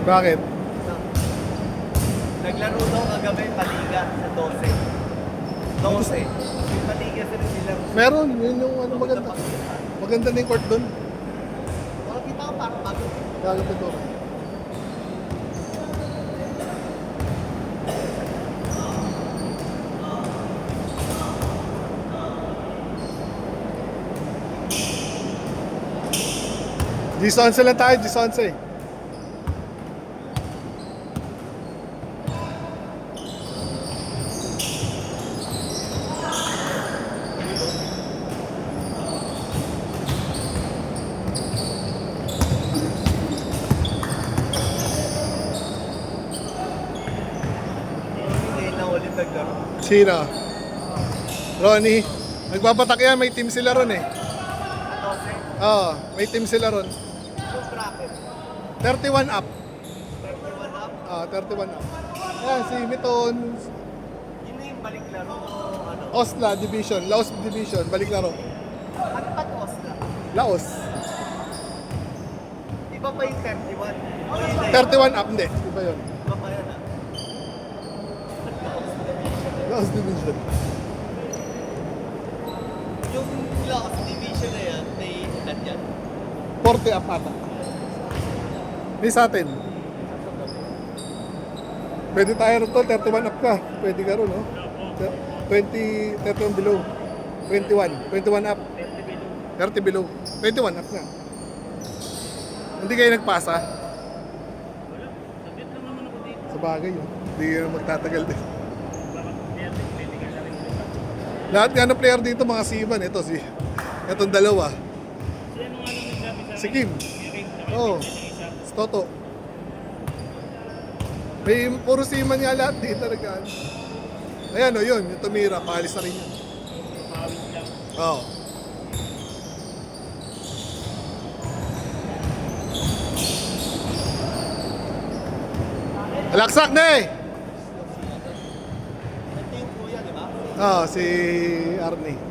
Bakit? Naglaro daw kagabi paliga sa 12. 12. Yung paliga sa nila. Meron, yun yung ano maganda. Maganda na yung court doon. Makikita ko parang bago. Gagapit ko. G11 lang tayo, G11. Hindi na ulit naglaro. Sino? Ronnie. Nagbabatak yan, may team sila ron eh. 12. Oo, may team sila ron. Yung bracket. 31 up. 31 up. 31 up. Yan, si Miton. Yun na yung balik laro. Ano? Osla Division, Laos Division, balik laro. Ano ba tos na? Laos. Iba pa yung 31. O yun na yun. 31 up, hindi. Iba yun. Iba pa yan ah. Laos Division. Yung Laos Division na yan, may edad yan. 40 up ata. May sa atin. Pwede tayo rin to, 31 up ka. Pwede ka rin, no? 31 below. 21 up. 30 below. 21 up nga. Hindi kayo nagpasa? Sa bagay yun. Hindi yun magtatagal din. Lahat nga ng player dito, mga seaman. Ito, itong dalawa. Si Kim. Oo. Si Toto. May puro seaman nga lahat dito. Ayan o, yun. Yung tumira. Paalis na rin yun. Oo. Alaksak na eh! Ito yung kuya, di ba? Oo, si Arnie.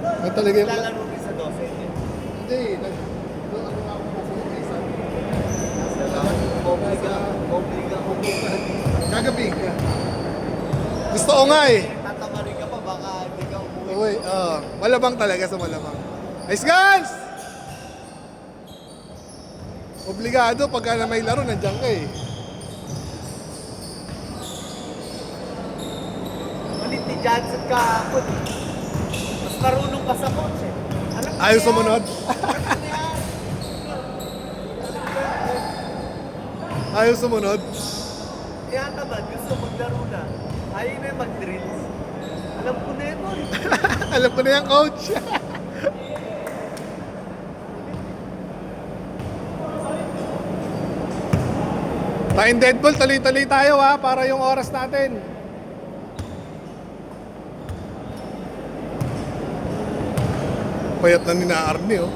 Ay talaga yung... Lalaro rin sa 12. Hindi, ano nga ako kasi yung isa. Obliga. Kagabi ka. Gusto ko nga eh. Tatamarin ka pa, baka hindi ka umuwi. Uy, malamang talaga sa malamang. Nice guys! Obligado pagka na may laro, nandiyan ka eh. Ulit ni Johnson kahapon. Mas marunong ka sa kotse. Ayaw sumunod. Ayaw sumunod. Kaya naman, gusto maglaro na. Ayaw na yung mag-drills. Alam ko na yun, Mori. Alam ko na yan, coach. Tayong Deadpool, tuloy-tuloy tayo ha, para yung oras natin. Payat na ni na Arnie oh.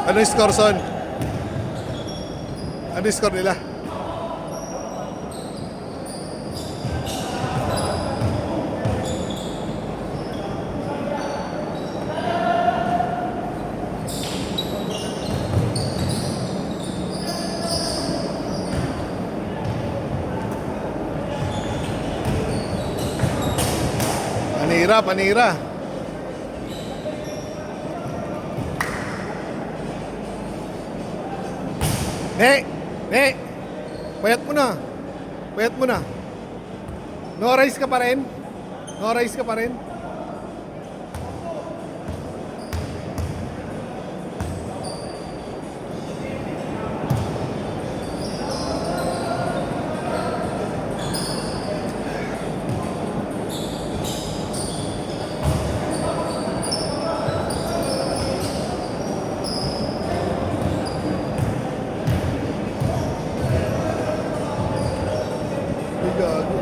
Ano yung score, Son? Ano yung score nila? Panira. Ne. Payat mo na. No rice ka pa rin? Ay, gago.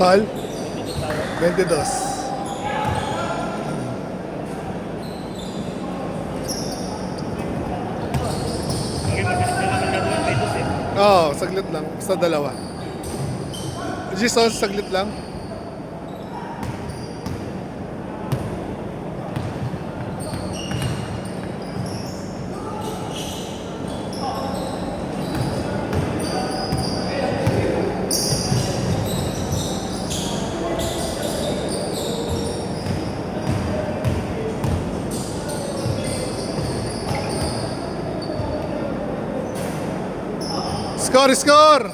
Tol? 22. Oo, saglit lang. Basta dalawa. Jesus, saglit lang. Score, score!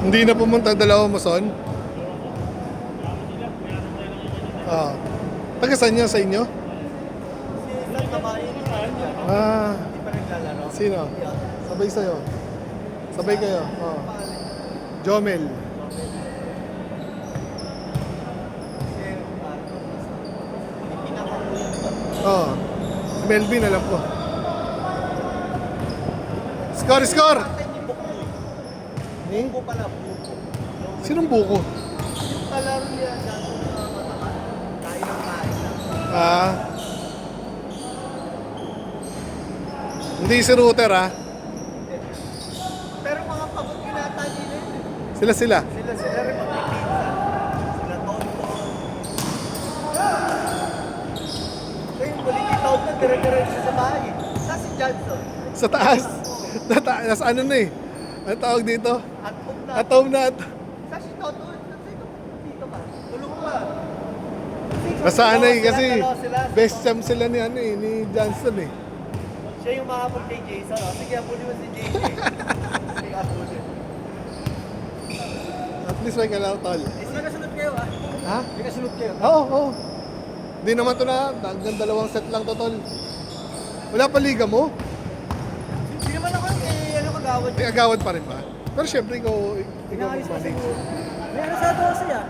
Hindi na pumunta dalawa mo, Son? Ah. Taga saan yun sa inyo? Si isang babae ni Anya, Ah, hindi pa naglalaro. sino? Sabay sa'yo. Sabay kayo. Oh. Jomel. Oh. Melvin, alam ko. Score, score! Eh? Buko pala, buko. Sinong buko? Yung kalaro niya dyan sa matakan, kain ng kain lang. Ah. Hindi si Router, ah. Pero mga pagod kinata nila yun. Sila. Sila rin magpipinsan. Sila Tonton. So yung muling itaw na dire-diretso sa bahay. Sa si Johnson. Sa taas. Nasa ano na eh. Ano tawag dito? At home na. Atom na. Sa si Toto. Dito ba? Tulong ba? Nasanay Sila, kasi dalawa sila. best champ sila ni ano eh, ni Johnson eh. Siya yung makapag kay Jason. Oh. Sige, abuli mo si JJ. Sige, abuli. At least may kalaw tol. May kasunod kayo ah. Ha? May kasunod kayo. Oo. Di naman to na. Hanggang dalawang set lang to tol. Wala pa liga mo? Hindi naman ako ano kagawad. May agawad pa rin ba? Pero syempre ikaw Pinaalis ko mag-manage. siguro. May ano sa 12 ah.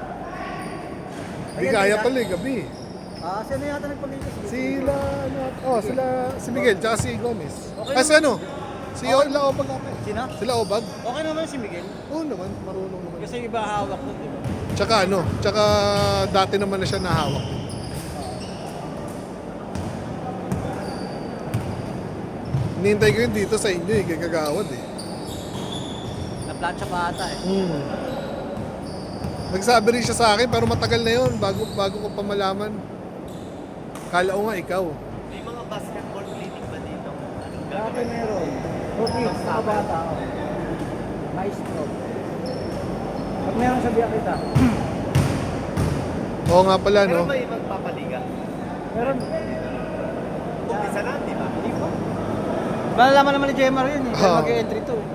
Di kaya pala eh, gabi. Ah, sino yata nagpag-ilis? Sila, si Miguel, tsaka si Gomez. Okay Ah, si ano? Si Ola Obag ata. Sino? Sila Obag? Okay naman si Miguel. Oo naman, marunong naman. Kasi iba hawak nun, di ba? Tsaka dati naman na siya nahawak. Hinihintay ko yun dito sa inyo eh, kagagawad eh. Na-plancha pa ata eh. Nagsabi rin siya sa akin pero matagal na yun, bago ko pa malaman. Kala ko nga ikaw. May mga basketball clinic ba dito? Anong Dati gagawin? meron. Okay, sa bata ako. Maestro. Pag meron sabihan kita. Oo nga pala Pero no. may magpapaliga. Meron. Umpisa na, di ba? Hindi pa. Malalaman naman ni Jemar yun eh. Oo. Mag-entry to eh.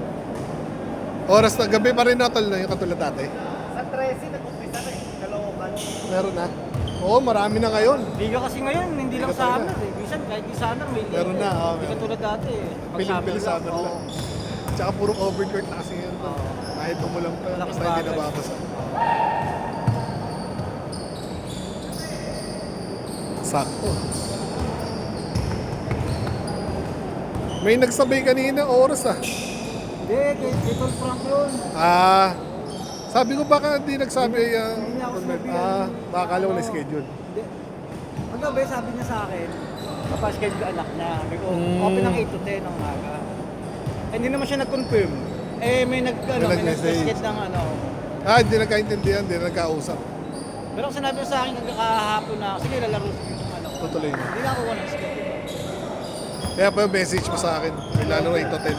Oras na, gabi pa rin natol na yung katulad dati. Sa 13, nag-umpisa na eh. Kalookan. Meron na. Oo, marami na ngayon. Liga kasi ngayon, hindi lang Liga sa talaga. amin eh. Minsan kahit di sa amin may liga. Meron na, oo, Hindi meron. katulad dati eh. Pag Piling-pili summer summer lang. oo. Tsaka puro overcourt na kasi yun. Oo. Kahit umulang pa, Malaking basta hindi bagay. nababasa. Sakto. May nagsabay kanina oras ah. Hindi, kay Tol Frank yun. Ah, sabi ko baka hindi nagsabi Hindi ako sinabi yan. baka kala ko na Oo. schedule. Hindi. Ang gabi sabi niya sa akin, papaschedule anak niya. Sabi ko, Mm. open ng 8 to 10 ng umaga. Eh, hindi naman siya nag-confirm. Eh, may nag-message. nag-message ng ano. Ah, hindi nagkaintindihan, hindi nagkausap. Pero kung sinabi niya sa akin kahapon na, sige, lalaro sa yung ano. Tutuloy na. Hindi na ako ng schedule. Kaya pa yung message mo sa akin, may lalo 8 to 10.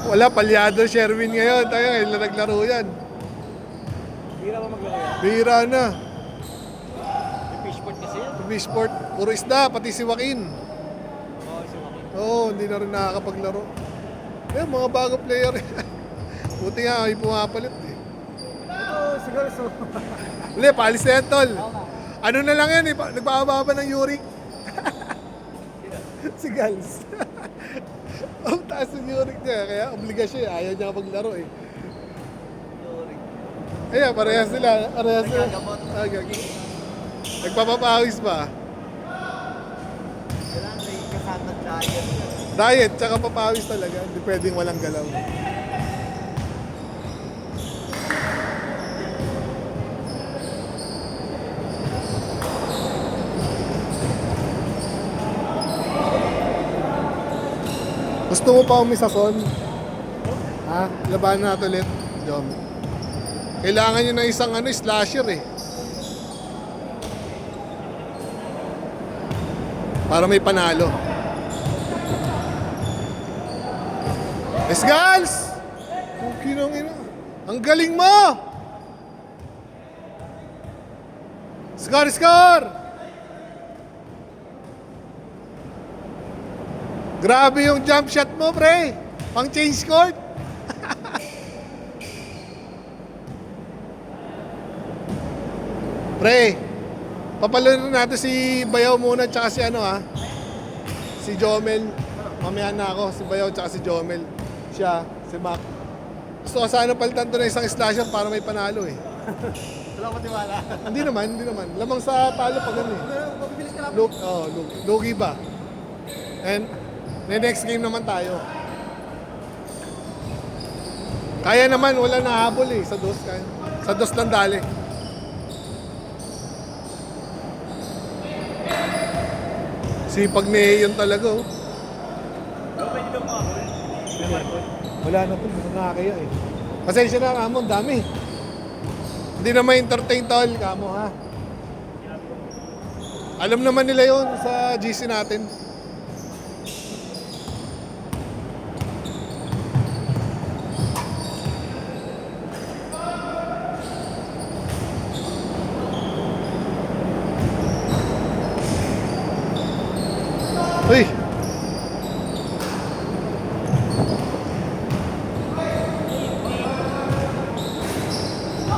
Wala, palyado Sherwin ngayon. Tayo, ilan naglaro yan. Hindi na ako maglaro yan. Bihira na. Yung fishport kasi yan. Fishport, puro isda, pati si Joaquin. Oo, si Joaquin. Oo, hindi na rin nakakapaglaro. Eh, mga bago player. Buti nga, may pumapalit eh. Ito, siguro so. Uli, paalis na yan, tol. Oo nga. Ano na lang yan eh, nagpapababa ng uric. Si Gals. Ang taas ng uric niya, kaya obligasyon eh. Ayaw niya maglaro eh. Sorry. Kaya, parehas sila. Parehas sila. Nagagamot. Nagpapapawis pa. Kailangan may kasatang diet. Diet, tsaka papawis talaga. Hindi pwedeng walang galaw. Gusto mo pa umisason? Ha? Labanan natin ulit. Jom. Kailangan nyo ng isang slasher eh. Para may panalo. Esgals! Puki nang ina. Ang galing mo! Score, score! Grabe yung jump shot mo, pre. Pang change court. Pre, papalarin natin si Bayaw muna tsaka si si Jomel. Mamaya na ako, si Bayaw tsaka si Jomel. Siya, si Mac. Gusto ko sana palitan to na isang slasher para may panalo eh. Wala ko tiwala. Hindi naman. Lamang sa talo pag ano eh. Mabibilis ka lang. Lugi ba? And next game naman tayo. Kaya naman, wala nahabol eh sa dos. Sa dos lang dali. Sipag ni yun talaga oh. Pwede kang mahol. Wala na po, nakakaya eh. Pasensya na kamo, dami. Hindi na ma-entertain tol, kamo ha. Alam naman nila yon sa GC natin. Uy!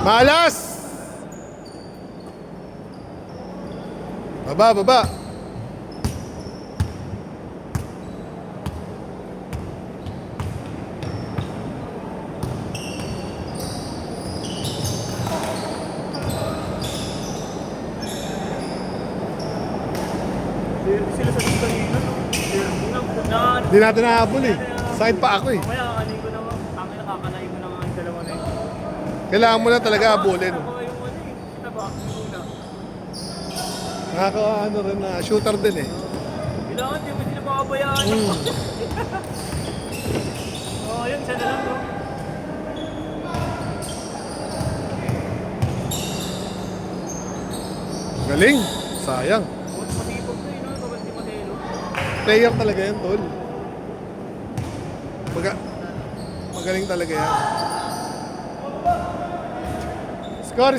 Malas! Baba! Sila sa kanina. Hindi natin nahabol eh. Side pa ako eh. Kaya kakanin ko naman. Tangin nakakanain ko naman ang dalawa na yun. Kailangan mo na talaga habulin. Ako yung kita ba? Una. Nakaka rin na shooter din eh. Kailangan di mo sila makabayaan. Oo, yun. Siya na lang bro. Galing! Sayang. Matipag to yun. Kapag di matelo. Player talaga yan, tol. Magaling talaga yan. Score!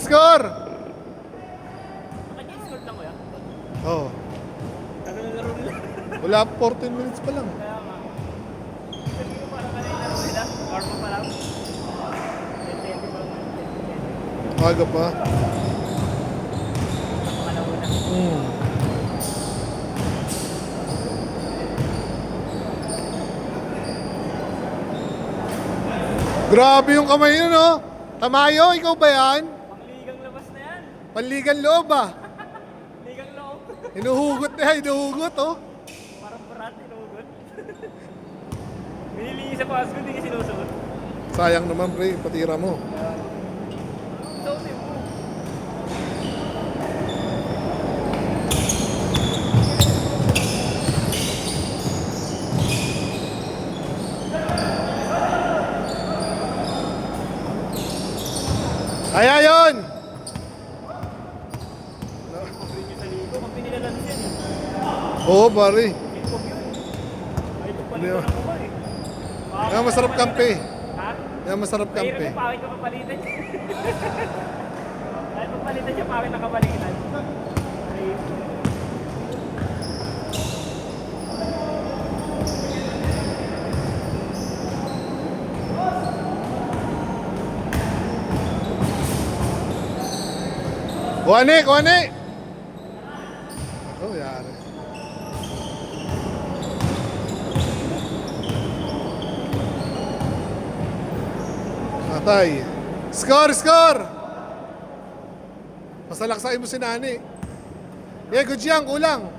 Nakaka-score lang ko yan. Oo. Tagal na laro nila. Wala 14 minutes pa lang. Kaya nga. Sabi ko parang kanina laro nila. Warm up pa lang. 10-20 pa lang. Aga pa. Panahon na. Grabe yung kamay nyo, no? Tamayo, ikaw ba yan? Pangligang labas na yan. Panligan loob ah. Ligang loob. Hinuhugot na yan, hinuhugot oh. Parang parat, inugot. Binili sa pass ko, hindi ka sinusuot. Sayang naman pre, patira mo. Suotin mo. Kaya yun! Pag-rin nyo sa ligo, pag pinilalans yan eh. Oo pare. Pag yun. Ay, ito Hindi pala ba? ko na kumay. Kaya masarap kampe. Ha? Kaya masarap kampe. Mahirap yung pangit ko kapalitan niya. Kahit papalitan niya, pangit na kapalitan. Ay, Kuhani, kuhani! Ako, yari. Patay. Score, score! Masalaksain mo si Nani. Yeah, good yan, kulang.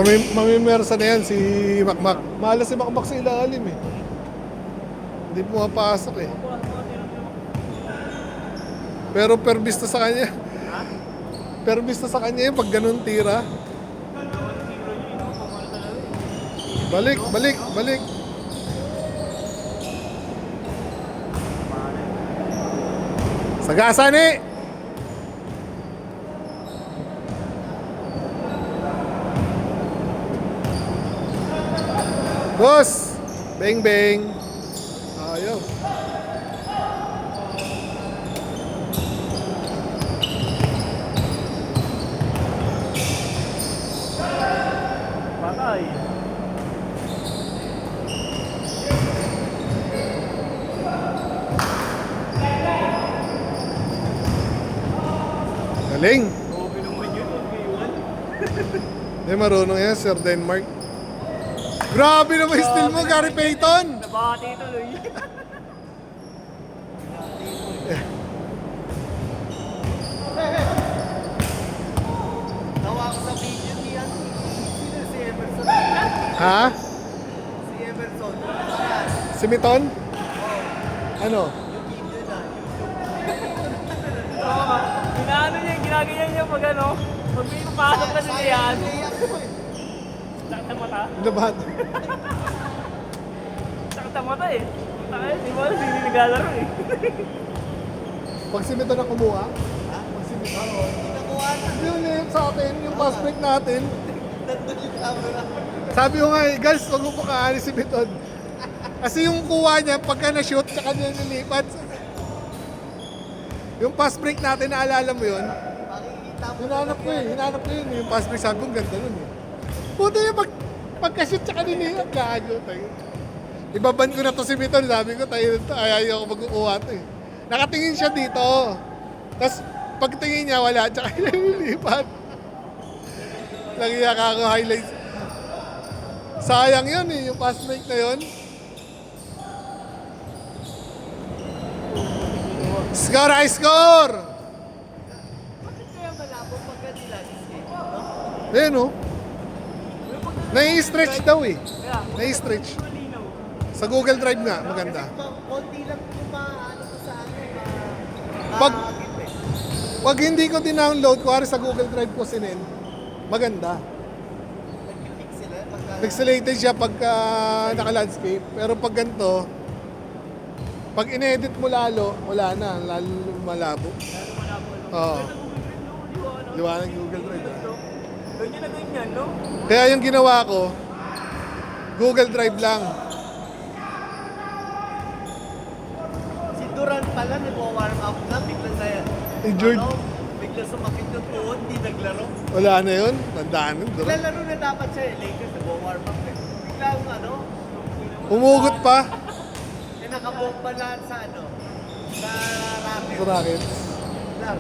Mamimersa na yan si Makmak. Malas si Makmak sa ilalim eh. Hindi pumapasok eh. Pero perbista sa kanya. Perbista sa kanya yung pag ganun tira. Balik, balik, balik. Sagasan eh! Boss! Bang bang! Ayaw. Patay. Galing! Grabe naman yun, mag-iwan. Hindi marunong yan, Sir Denmark. Grabe naman yung steal mo, Gary Payton! Nabati tuloy. Tawa ko sa video niya. Sino si Emerson? Ha? Si Emerson. Si Miton? Ano? Yung video na. Oo, inaano niya, ginaganyan niya pag ano, pag may papasok na siya yan. Sakit ang mata. Ano ba? Sakit ang mata eh. Takay, di mo alam, hindi naglalaro eh. Pag si Miton ang kumuha? Ha? Pag si Miton? Hindi nakuha na. Yun eh, sa atin, yung fast break natin. Nandun yung camera. Sabi ko nga eh, guys, huwag mo pakaani si Miton. Kasi yung kuha niya, pagka na-shoot, tsaka niya nilipat. Yung fast break natin, naalala mo yun? Makikita mo. Hinanap ko yun. Yung fast break, sabi ko, ganda nun eh. Puto yung pagka-shoot, tsaka nilipat, gago tayo. Ibaban ko na to si Miton, sabi ko, ayaw ako magkukuha to eh. Nakatingin siya dito. Tapos, pagtingin niya, wala, tsaka niya nilipat. Nagiyak ako highlights. Sayang yun eh, yung fast break na yun. Score, high score! Bakit kaya malabo pagka nila-escape? No? Ayun oh. Nai-stretch daw eh. Kaya, Nai-stretch. malinaw. Sa Google Drive nga, maganda. Konti lang yung ano ko sa akin. Pag- Pag hindi ko din-download, kuwari sa Google Drive ko sinend, maganda. Nag-fix sila. Pagka Pixelated siya pagka naka-landscape. Pero pag ganito, pag in-edit mo lalo, wala na. Lalo malabo. Lalo malabo, no? Oo. Liwanag. Liwanag Google Drive. Ah. Ganyan na ganyan, no? Kaya yung ginawa ko, Google Drive lang. Si Duran pala, nag-warm up na. Biglang na yan. Injured. Biglang sumakit yung tuhod, di naglaro. Wala na yun. Tandaan nun. Dura. Naglalaro na dapat siya. Lakers, nag-warm up na. Biglang Umugot pa nakabomba na sa sa racket. sa racket. Lang.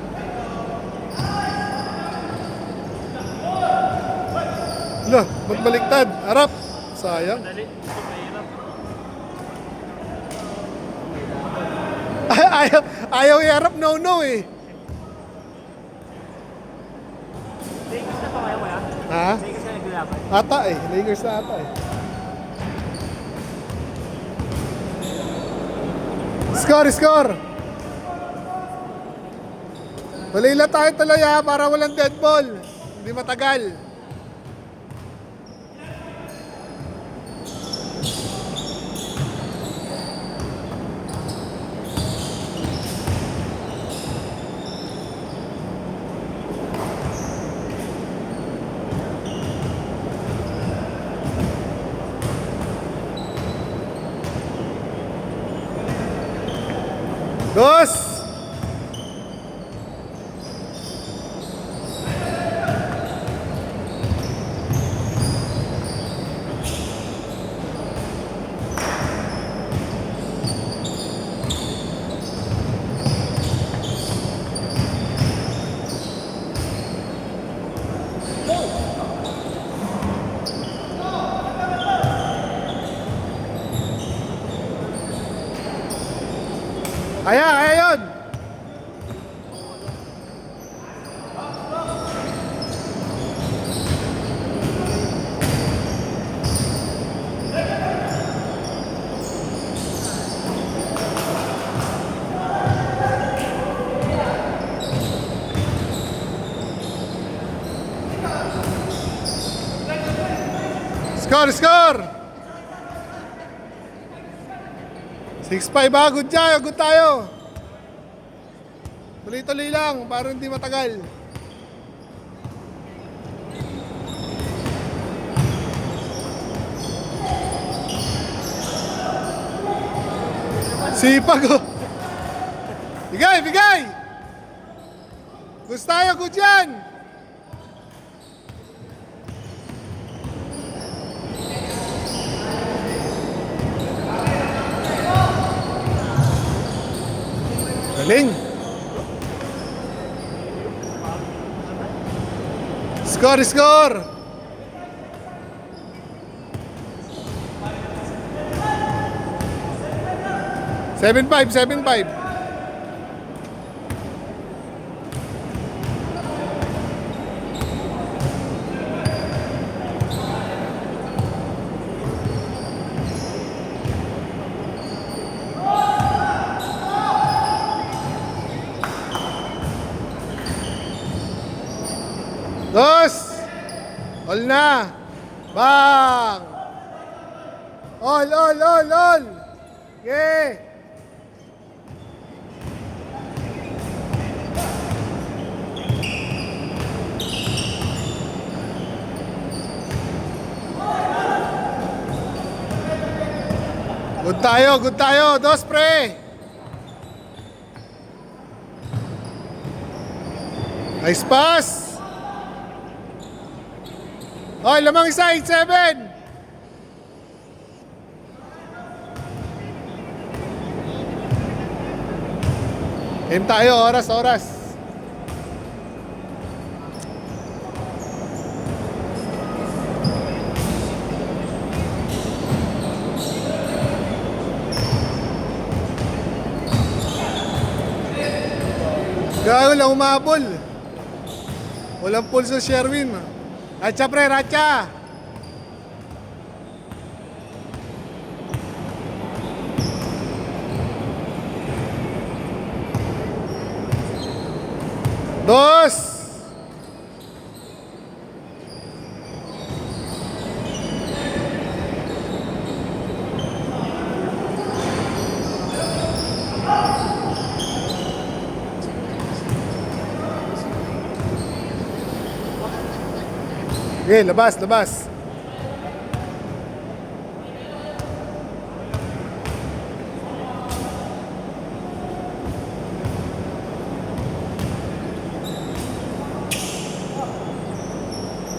Ala, ba't baliktad? Harap. Sayang. Dali, ito mahirap. Ayaw i-harap no eh. Lakers na pa kaya maya? Ha? Lakers na naglalaban. Ata eh. Lakers na ata eh. Score, score! Balila tayo tuloy ha, para walang dead ball. Hindi matagal. Dos! Kaya yun! Score, score! 6-5 ha, good tayo, good tayo. Tuloy-tuloy lang, para hindi matagal. Sipag oh. Bigay, bigay! Gusto tayo, good yan! Galing! Score, score! Seven five, 7-5. Dos! All na! Bang! All! Yeah! Good tayo! Dos, pre! Nice pass! Oh, lamang isa, 8-7! Game tayo, oras. Gago lang umabol. Walang pulso Sherwin. Ratcha pre, ratcha. Dos. Okay, labas.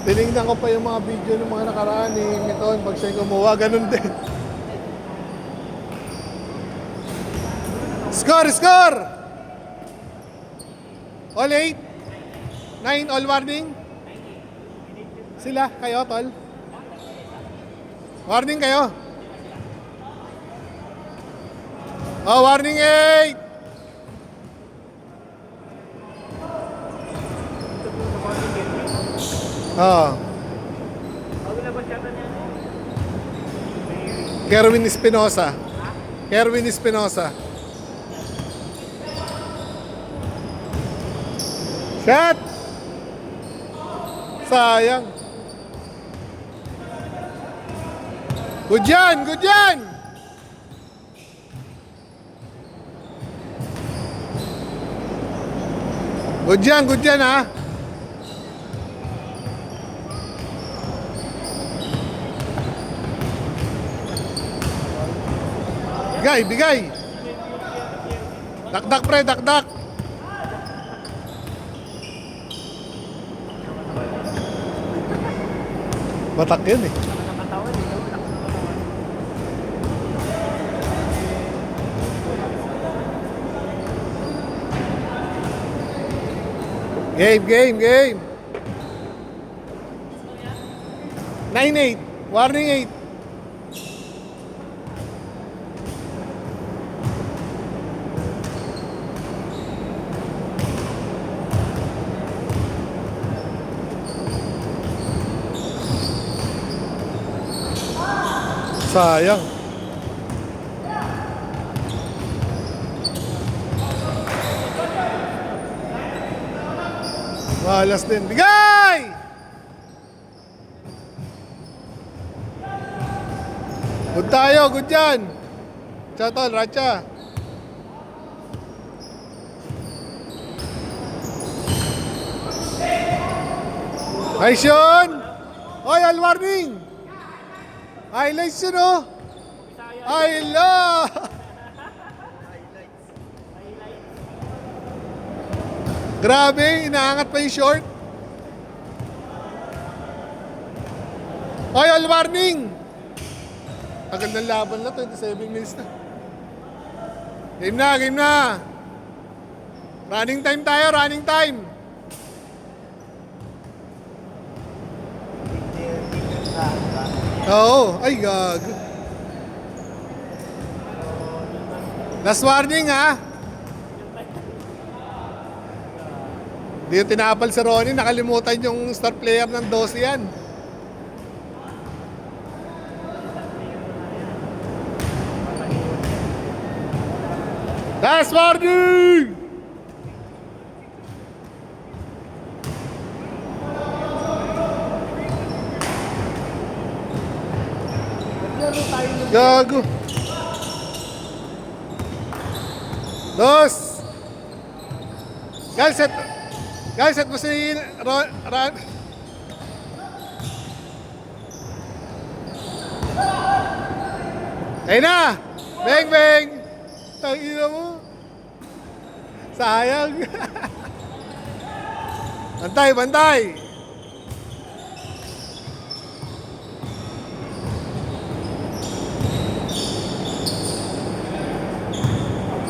Tinignan ko pa yung mga video ng mga nakaraan ni Miton pag siya kumuha, ganun din. Score! All 8? 9 all warning? Sila, kayo, tol? Warning kayo? Oh, warning 8! Oh. Kerwin Espinosa. Shot! Sayang. Good yan! Good yan ha. Bigay. Dakdak pre, dakdak. Batak yun eh. Nakatawan eh. No? Game, game, game. 9-8. Warning 8. Sayang. Malas din. Bigay! Good tayo, good yan. Chatol, Racha. Nice yun! Oy, all warning! Highlights yun, oh! Ay, la! Grabe, inaangat pa yung short. Oy, all warning! Agad ng laban na, 27 minutes na. Game na, game na! Running time tayo, running time! Oo, ay gag. Last warning ha. Hindi yung tinapal si Ronnie, nakalimutan yung star player ng 12 yan. Last warning! Gago. Dos. Guys, set mo si Ran. Ayun na. Bang, bang. Tangina mo. Sayang. Bantay, bantay.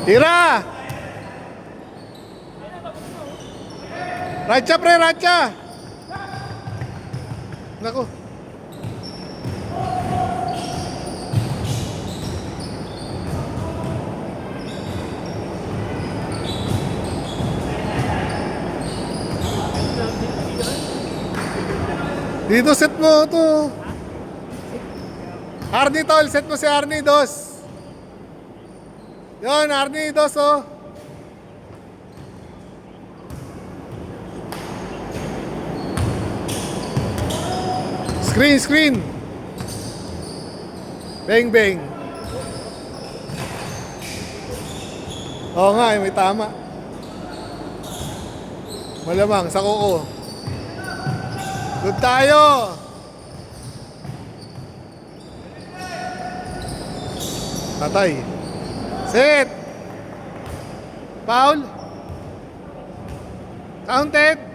Tira! Racha pre, racha! Naku. Dito set mo to. Arnie tol, set mo si Arnie, dos. Yon, Arnie, dos oh. Screen, screen. Bang, bang. Oo nga, may tama. Malamang, sa kuko. Good tayo. Patay. Set. Foul. Counted.